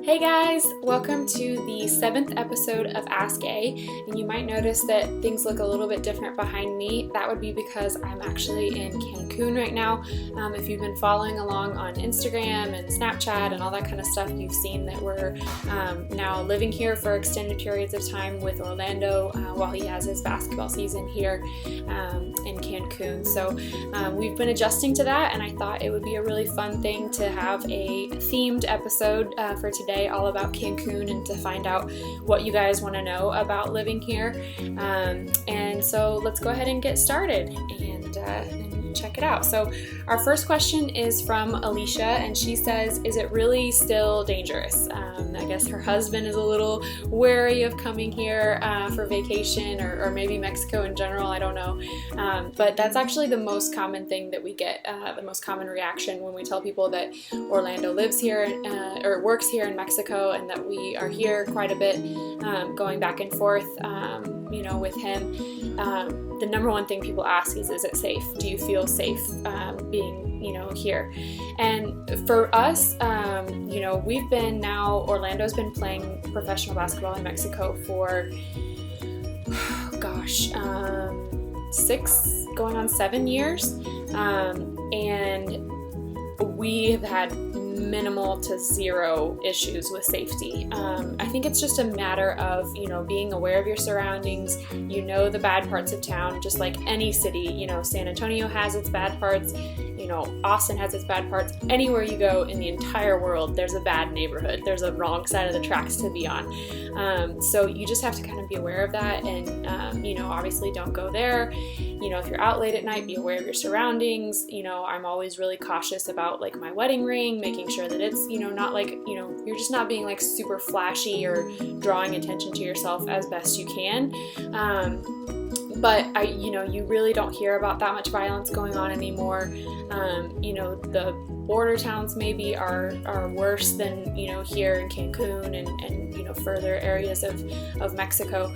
Hey guys, welcome to the 7th episode of Ask A, and you might notice that things look a little bit different behind me. That would be because I'm actually in Cancun right now. If you've been following along on Instagram and Snapchat and all that kind of stuff, you've seen that we're now living here for extended periods of time with Orlando while he has his basketball season here in Cancun. So we've been adjusting to that, and I thought it would be a really fun thing to have a themed episode for today, all about Cancun, and to find out what you guys want to know about living here. And so let's go ahead and get started and check it out. So our first question is from Alicia, and she says, is it really still dangerous? I guess her husband is a little wary of coming here for vacation, or maybe Mexico in general, I don't know. But that's actually the most common thing that we get, the most common reaction when we tell people that Orlando lives here or works here in Mexico, and that we are here quite a bit, going back and forth, with him. The number one thing people ask is it safe? Do you feel safe being, here? And for us, Orlando's been playing professional basketball in Mexico for, 6 going on 7 years. And we have had minimal to zero issues with safety. I think it's just a matter of, being aware of your surroundings, the bad parts of town, just like any city. San Antonio has its bad parts, Austin has its bad parts. Anywhere you go in the entire world, there's a bad neighborhood. There's a wrong side of the tracks to be on. So you just have to kind of be aware of that, and, obviously don't go there. If you're out late at night, be aware of your surroundings. I'm always really cautious about like my wedding ring, making sure that it's, not like, you're just not being like super flashy or drawing attention to yourself as best you can. But you really don't hear about that much violence going on anymore. The border towns maybe are worse than, here in Cancun and further areas of Mexico.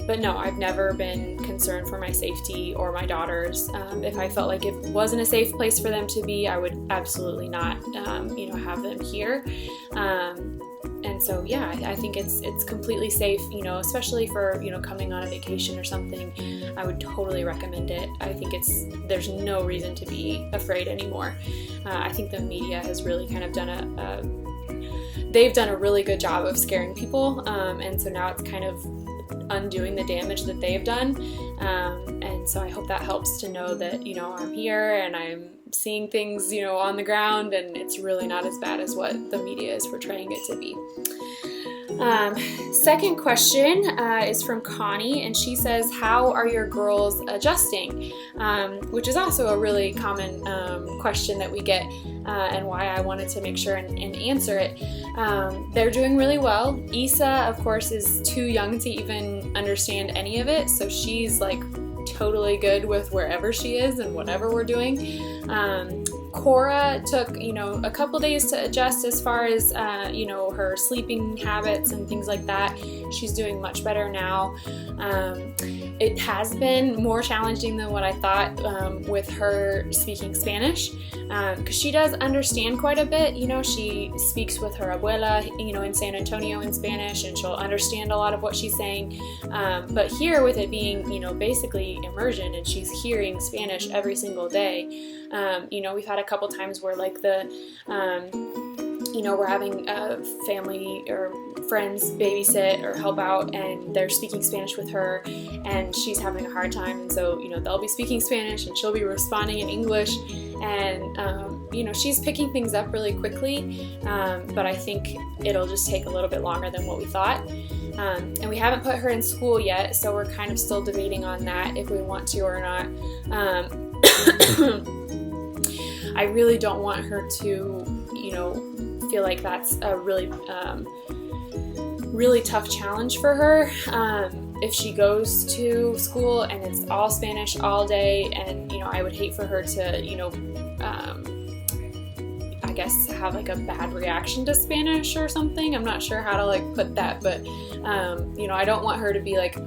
But no, I've never been concerned for my safety or my daughters. If I felt like it wasn't a safe place for them to be, I would absolutely not, have them here. And so, yeah, I think it's completely safe, especially for, coming on a vacation or something. I would totally recommend it. I think there's no reason to be afraid anymore. I think the media has really kind of they've done a really good job of scaring people. And so now it's kind of undoing the damage that they've done. And so I hope that helps to know that, I'm here and I'm seeing things, on the ground, and it's really not as bad as what the media is portraying it to be. Second question is from Connie, and she says, how are your girls adjusting? Which is also a really common question that we get, and why I wanted to make sure and answer it. They're doing really well. Isa, of course, is too young to even understand any of it, so she's like totally good with wherever she is and whatever we're doing. Cora took, a couple days to adjust as far as, her sleeping habits and things like that. She's doing much better now. It has been more challenging than what I thought with her speaking Spanish, because she does understand quite a bit. She speaks with her abuela, in San Antonio in Spanish, and she'll understand a lot of what she's saying. But here, with it being, basically immersion, and she's hearing Spanish every single day, we've had a couple times where like we're having a family or friends babysit or help out, and they're speaking Spanish with her, and she's having a hard time, and so they'll be speaking Spanish and she'll be responding in English, and she's picking things up really quickly, but I think it'll just take a little bit longer than what we thought. And we haven't put her in school yet, so we're kind of still debating on that, if we want to or not. I really don't want her to, feel like that's a really, really tough challenge for her. If she goes to school and it's all Spanish all day, and, I would hate for her to, I guess have like a bad reaction to Spanish or something. I'm not sure how to like put that, but, I don't want her to be like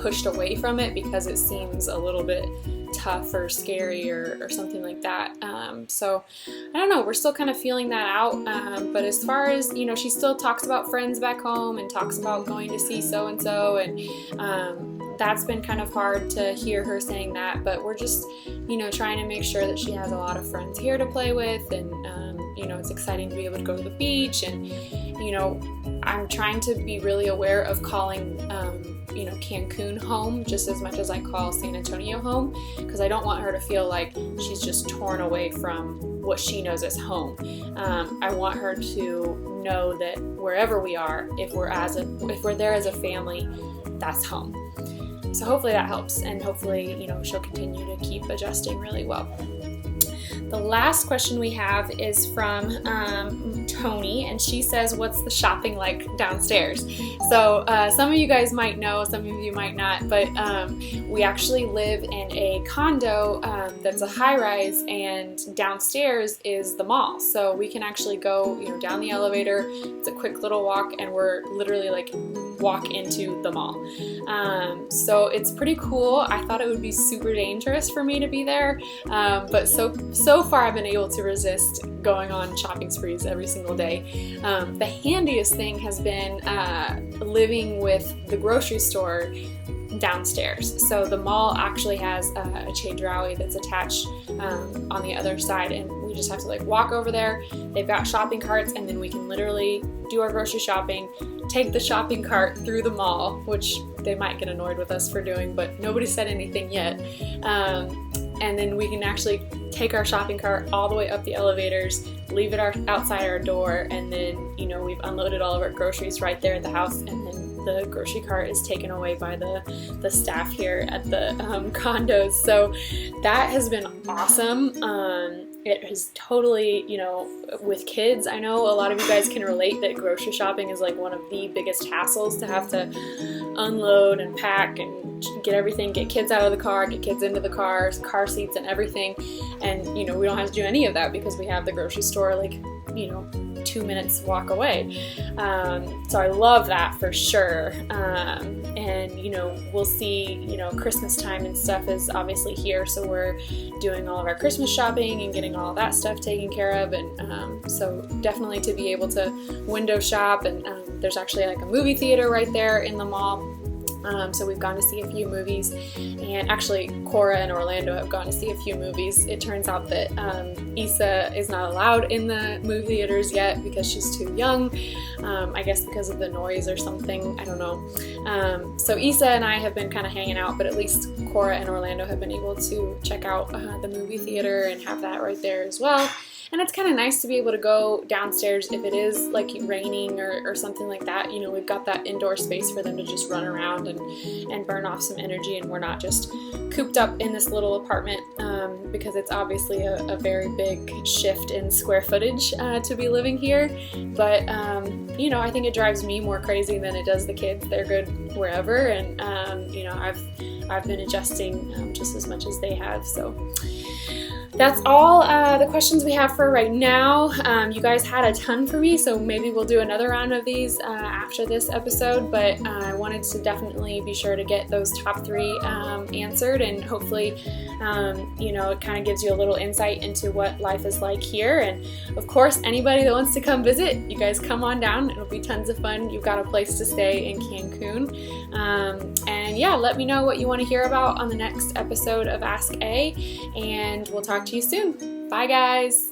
pushed away from it because it seems a little bit tough or scary or something like that. So I don't know, we're still kind of feeling that out, but as far as, you know, she still talks about friends back home and talks about going to see so-and-so, and that's been kind of hard to hear her saying that, but we're just, you know, trying to make sure that she has a lot of friends here to play with, and you know, it's exciting to be able to go to the beach, and you know, I'm trying to be really aware of calling you know, Cancun home just as much as I call San Antonio home, because I don't want her to feel like she's just torn away from what she knows as home. I want her to know that wherever we are, if we're there as a family, that's home. So hopefully that helps, and hopefully, you know, she'll continue to keep adjusting really well. The last question we have is from Tony, and she says, what's the shopping like downstairs? So some of you guys might know, some of you might not, but we actually live in a condo that's a high-rise, and downstairs is the mall. So we can actually go, you know, down the elevator. It's a quick little walk, and we're literally like walk into the mall. So it's pretty cool. I thought it would be super dangerous for me to be there, but so far I've been able to resist going on shopping sprees every single day. The handiest thing has been living with the grocery store downstairs. So the mall actually has a Chedraui that's attached on the other side, and we just have to like walk over there. They've got shopping carts, and then we can literally do our grocery shopping, take the shopping cart through the mall, which they might get annoyed with us for doing, but nobody said anything yet. And then we can actually take our shopping cart all the way up the elevators, leave it outside our door, and then, you know, we've unloaded all of our groceries right there at the house, and then the grocery cart is taken away by the staff here at the condos. So that has been awesome. It has totally, you know, with kids, I know a lot of you guys can relate that grocery shopping is like one of the biggest hassles, to have to unload and pack and get kids out of the car, get kids into the cars, car seats and everything. And, you know, we don't have to do any of that because we have the grocery store like, you know, 2 minutes walk away. So I love that for sure. And, you know, we'll see, you know, Christmas time and stuff is obviously here. So we're doing all of our Christmas shopping and getting all that stuff taken care of. And so definitely to be able to window shop, and there's actually like a movie theater right there in the mall. So we've gone to see a few movies, and actually Cora and Orlando have gone to see a few movies. It turns out that Issa is not allowed in the movie theaters yet because she's too young, I guess because of the noise or something, I don't know. So Issa and I have been kind of hanging out, but at least Cora and Orlando have been able to check out the movie theater and have that right there as well. And it's kind of nice to be able to go downstairs if it is like raining or something like that. You know, we've got that indoor space for them to just run around and burn off some energy, and we're not just cooped up in this little apartment, because it's obviously a very big shift in square footage to be living here. But, you know, I think it drives me more crazy than it does the kids. They're good wherever, and, you know, I've been adjusting just as much as they have. So that's all the questions we have for right now. You guys had a ton for me, so maybe we'll do another round of these after this episode, but I wanted to definitely be sure to get those top 3 answered, and hopefully, you know, it kind of gives you a little insight into what life is like here. And of course, anybody that wants to come visit, you guys come on down. It'll be tons of fun. You've got a place to stay in Cancun. And yeah, let me know what you want to hear about on the next episode of Ask A, and we'll talk to you soon. Bye guys!